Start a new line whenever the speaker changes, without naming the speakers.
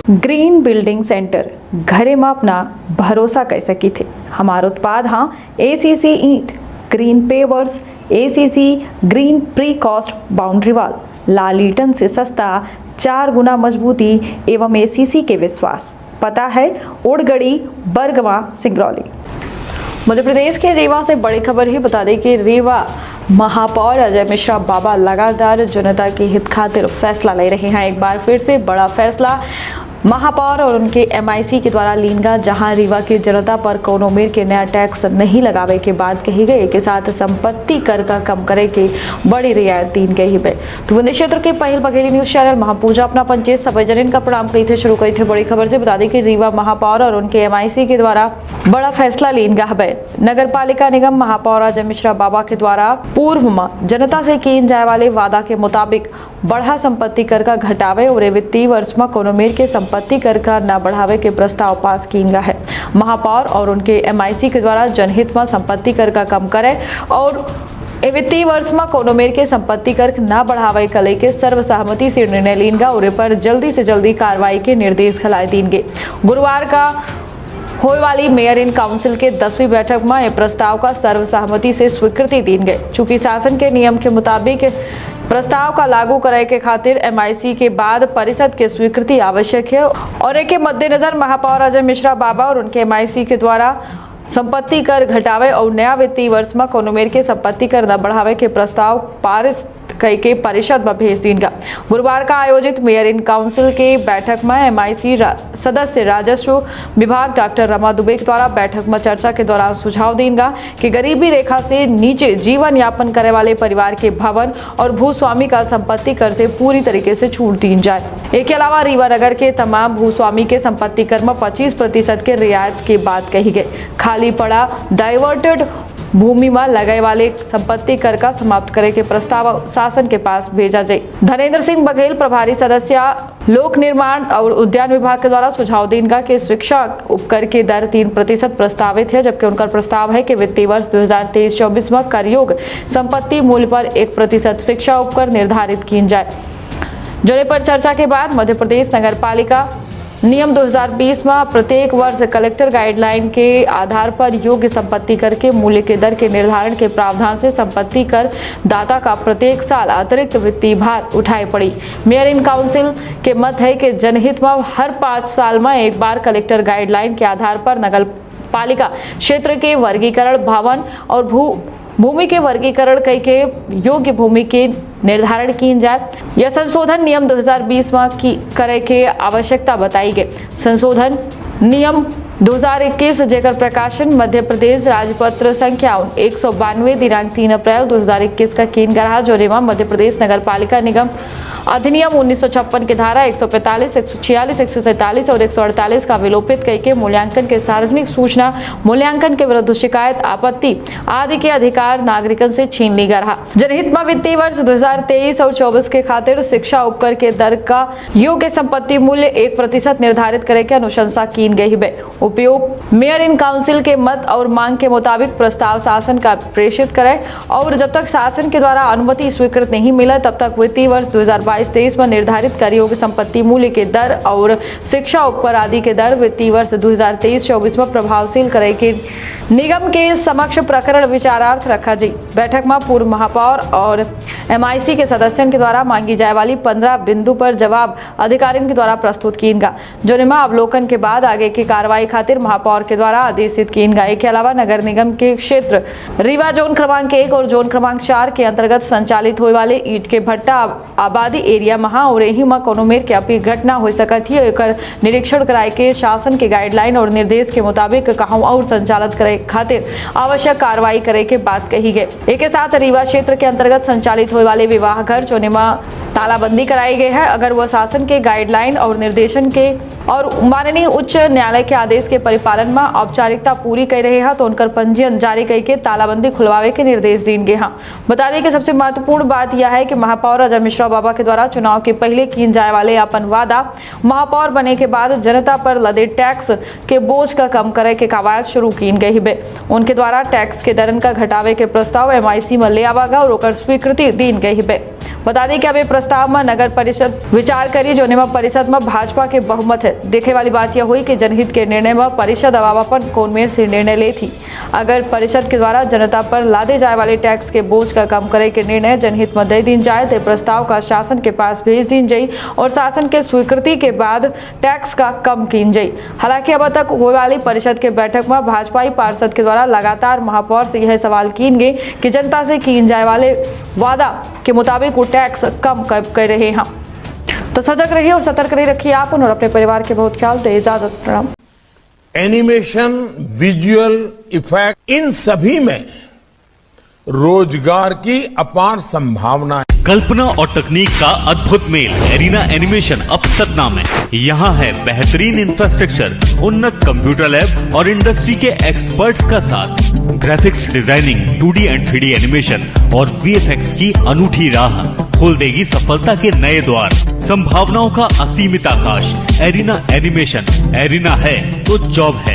Green building centre घरे में अपना भरोसा कह सकी थे। हमारा उत्पाद हाँ ACC ईंट, green pavers, ACC green precast boundary wall, लाल ईटन से सस्ता, 4 गुना मजबूती एवं ACC के विश्वास। पता है ओड़गड़ी, बरगवा, सिंगरौली। मध्य प्रदेश के रीवा से बड़ी खबर ही बता दें कि रीवा महापौर अजय मिश्रा बाबा लगातार जनता के हित खातिर फैसला ले रहे हैं। एक बार फिर से बड़ा फैसला महापौर और उनके MIC के द्वारा लीनगा, जहां रीवा की जनता पर कोनो मेर के नया टैक्स नहीं लगावे के बाद कही गई के साथ संपत्ति कर का कम करे के बड़ी रियायत दीन गई है। तो विंध्य क्षेत्र के पहल बघेली न्यूज चैनल महापूजा अपना पंचायत सभी जन का प्रणाम कही थे शुरू कही थे। बड़ी खबर से बता दें कि रीवा महापौर और उनके MIC के द्वारा बड़ा फैसला लीनगा है। नगर पालिका निगम महापौर अजय मिश्रा बाबा के द्वारा पूर्व में जनता से किए जाए वाले वादा के मुताबिक बढ़ा संपत्ति कर का घटावे और वित्तीय वर्ष में कोनो मेर के संपत्ति कर का न बढ़ावे के प्रस्ताव पास किया है। महापौर और उनके MIC के द्वारा जनहित में संपत्ति कर का कम करे और वित्तीय वर्ष में कोनो मेर के संपत्ति कर न बढ़ावे के लेके सर्वसहमति से निर्णय लीनगा और पर जल्दी से जल्दी कार्रवाई के निर्देश खिलाए देंगे। गुरुवार का होने वाली मेयर इन काउंसिल के 10वीं बैठक में यह प्रस्ताव का सर्वसहमति से स्वीकृति दी गई। चूंकि शासन के नियम के मुताबिक प्रस्ताव का लागू करे के खातिर MIC के बाद परिषद के स्वीकृति आवश्यक है और एक के मद्देनजर महापौर अजय मिश्रा बाबा और उनके MIC के द्वारा संपत्ति कर घटावे और नया वित्तीय वर्ष में कोनो मेर के संपत्ति कर न बढ़ावे के प्रस्ताव पारित कई के परिषद में भेज देगा। गुरुवार का आयोजित मेयर इन काउंसिल के बैठक में MIC सदस्य राजस्व विभाग डॉक्टर रमा दुबे के द्वारा बैठक में चर्चा के दौरान सुझाव देगा कि गरीबी रेखा से नीचे जीवन यापन करे वाले परिवार के भवन और भूस्वामी का संपत्ति कर से पूरी तरीके से छूट दी जाए। इसके अलावा रीवा नगर के तमाम भूस्वामी के संपत्ति कर में 25% के रियायत की बात कही गई। खाली पड़ा डाइवर्टेड भूमि में लगाए वाले संपत्ति कर का समाप्त करे के प्रस्ताव शासन के पास भेजा जाए। धनेन्द्र सिंह बघेल प्रभारी सदस्य लोक निर्माण और उद्यान विभाग के द्वारा सुझाव देगा कि शिक्षा उपकर की दर 3% प्रस्तावित है, जबकि उनका प्रस्ताव है कि वित्तीय वर्ष 2023-24 में कर योग्य संपत्ति मूल्य पर 1% शिक्षा उपकर निर्धारित की जाए। जोड़े पर चर्चा के बाद मध्य प्रदेश नगर पालिका नियम 2020 में प्रत्येक वर्ष कलेक्टर गाइडलाइन के आधार पर योग्य संपत्ति कर के मूल्य के दर के निर्धारण के प्रावधान से संपत्ति कर दाता का प्रत्येक साल अतिरिक्त वित्तीय भार उठाई पड़ी। मेयर इन काउंसिल के मत है कि जनहित में हर 5 साल में एक बार कलेक्टर गाइडलाइन के आधार पर नगर पालिका क्षेत्र के वर्गीकरण, भवन और भूमि के वर्गीकरण कई के योग्य भूमि के निर्धारण की जाए। यह संशोधन नियम 2020 में करे के आवश्यकता बताई गई। संशोधन नियम 2021 जेकर प्रकाशन मध्य प्रदेश राजपत्र संख्या 192 दिनांक 3 अप्रैल 2021 का कीन रहा, जो रीवा मध्य प्रदेश नगर पालिका निगम अधिनियम 1956 की धारा 145, 146, 147 और 148 का विलोपित करके मूल्यांकन के सार्वजनिक सूचना मूल्यांकन के विरुद्ध शिकायत, आपत्ति आदि के अधिकार नागरिकन से छीन ली रहा। जनहित में वित्तीय वर्ष 2023 और 24 के खातिर शिक्षा उपकर के दर का योग्य संपत्ति मूल्य 1% निर्धारित करे के अनुशंसा की गई है। उपयोग मेयर इन काउंसिल के मत और मांग के मुताबिक प्रस्ताव शासन का प्रेषित करे और जब तक शासन के द्वारा अनुमति स्वीकृत नहीं मिला तब तक वित्तीय वर्ष 2022-23 में निर्धारित कर योग्य संपत्ति मूल्य के दर और शिक्षा उपकर आदि के दर वित्तीय वर्ष 2023-24 में प्रभावशील करे के निगम के समक्ष प्रकरण विचारार्थ रखा जी। बैठक में पूर्व महापौर और MIC के सदस्यों के द्वारा मांगी जाए वाली 15 बिंदु पर जवाब अधिकारियों के द्वारा प्रस्तुत किएगा, जो निमा अवलोकन के बाद आगे की कार्रवाई खातिर महापौर के द्वारा आदेशित किएगा। इसके अलावा नगर निगम के क्षेत्र रीवा जोन क्रमांक 1 और जोन क्रमांक 4 के अंतर्गत संचालित होने वाले ईंट के भट्टा आबादी एरिया महा और यही में कोनो मेर के अपनी घटना हो सकती है, एकर निरीक्षण कराए के शासन के गाइडलाइन और निर्देश के मुताबिक कहूँ और संचालित करे खातिर आवश्यक कार्रवाई करे के बात कही गई। एक के साथ रीवा क्षेत्र के अंतर्गत संचालित होने वाले विवाह घर जोने में तालाबंदी कराई गई है। अगर वह शासन के गाइडलाइन और निर्देशन के और माननीय उच्च न्यायालय के आदेश के परिपालन में औपचारिकता पूरी कर रहे हैं तो उनकर पंजीयन जारी करके तालाबंदी खुलवावे के निर्देश देंगे। हाँ, बता दें कि सबसे महत्वपूर्ण बात यह है कि महापौर अजय मिश्रा बाबा के द्वारा चुनाव के पहले किए जाए वाले अपन वादा महापौर बने के बाद जनता पर लदे टैक्स के बोझ का कम करे के कवायद शुरू की गई है। उनके द्वारा टैक्स के दरन का घटावे के प्रस्ताव MIC में ले आवागा और स्वीकृति दी गई है। बता दें कि अब प्रस्ताव में नगर परिषद विचार करी, जो में परिषद में भाजपा के बहुमत है। देखे वाली बात यह हुई कि जनहित के निर्णय में परिषद अवावापन कोनमेर से निर्णय ले थी। अगर परिषद के द्वारा जनता पर लादे जाए वाले टैक्स के बोझ का कम करे के निर्णय जनहित में दे दी जाए तो प्रस्ताव का शासन के पास भेज दी जाये और शासन के स्वीकृति के बाद टैक्स का कम की जाये। हालांकि अब तक होने वाली परिषद के बैठक में भाजपाई पार्षद के द्वारा लगातार महापौर से यह सवाल किए गए कि जनता से किए जाए वाले वादा के मुताबिक वो टैक्स कम कर रहे हैं। तो सजग रहिए और सतर्क रहिए, रखिए आप और अपने परिवार के बहुत ख्याल दे। इजाजत, प्रणाम।
एनिमेशन, विजुअल इफेक्ट, इन सभी में रोजगार की अपार संभावना है।
कल्पना और तकनीक का अद्भुत मेल एरिना एनिमेशन अब सतना में। यहाँ है बेहतरीन इंफ्रास्ट्रक्चर, उन्नत कंप्यूटर लैब और इंडस्ट्री के एक्सपर्ट्स का साथ। Graphics designing, 2D and 3D animation और VFX की अनूठी राह खोल देगी सफलता के नए द्वार। संभावनाओं का असीमित आकाश। एरिना एनिमेशन, एरिना है तो जॉब है।